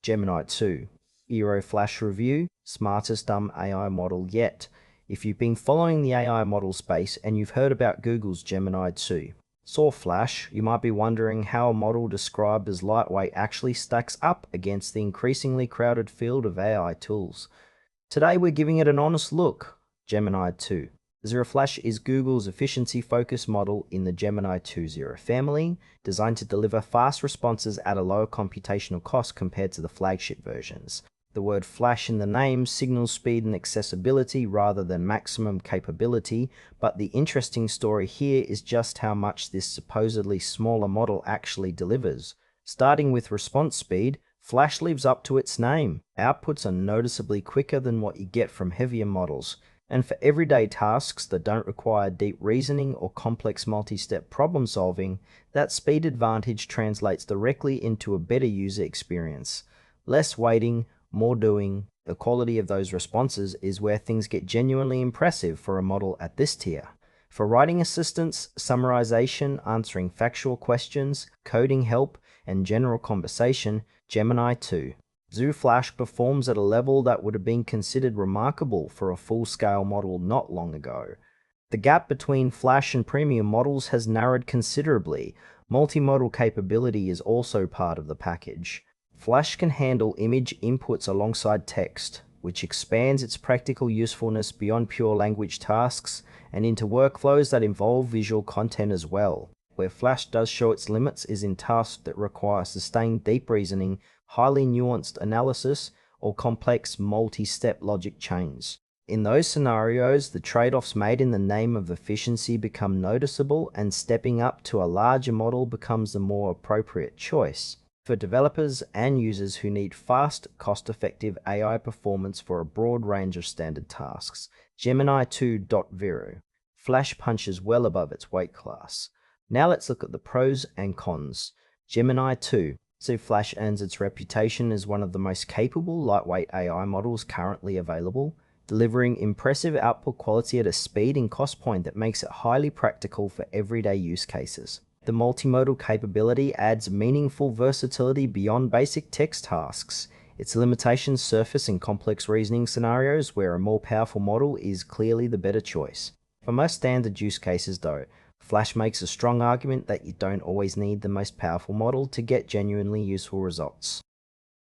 Gemini 2. Eero Flash Review, smartest dumb AI model yet. If you've been following the AI model space and you've heard about Google's Gemini 2, saw Flash, you might be wondering how a model described as lightweight actually stacks up against the increasingly crowded field of AI tools. Today we're giving it an honest look. Gemini 2. Zero Flash is Google's efficiency-focused model in the Gemini 2.0 family, designed to deliver fast responses at a lower computational cost compared to the flagship versions. The word flash in the name signals speed and accessibility rather than maximum capability, but the interesting story here is just how much this supposedly smaller model actually delivers. Starting with response speed, Flash lives up to its name. Outputs are noticeably quicker than what you get from heavier models. And for everyday tasks that don't require deep reasoning or complex multi-step problem solving, that speed advantage translates directly into a better user experience. Less waiting, more doing. The quality of those responses is where things get genuinely impressive for a model at this tier. For writing assistance, summarization, answering factual questions, coding help, and general conversation, Gemini 2. Zero Flash performs at a level that would have been considered remarkable for a full-scale model not long ago. The gap between Flash and premium models has narrowed considerably. Multimodal capability is also part of the package. Flash can handle image inputs alongside text, which expands its practical usefulness beyond pure language tasks and into workflows that involve visual content as well. Where Flash does show its limits is in tasks that require sustained deep reasoning, highly nuanced analysis, or complex multi-step logic chains. In those scenarios, the trade-offs made in the name of efficiency become noticeable, and stepping up to a larger model becomes the more appropriate choice. For developers and users who need fast, cost-effective AI performance for a broad range of standard tasks, Gemini 2.0. Flash punches well above its weight class. Now let's look at the pros and cons. Gemini 2. So Flash earns its reputation as one of the most capable lightweight AI models currently available, delivering impressive output quality at a speed and cost point that makes it highly practical for everyday use cases. The multimodal capability adds meaningful versatility beyond basic text tasks. Its limitations surface in complex reasoning scenarios where a more powerful model is clearly the better choice. For most standard use cases though, Flash makes a strong argument that you don't always need the most powerful model to get genuinely useful results.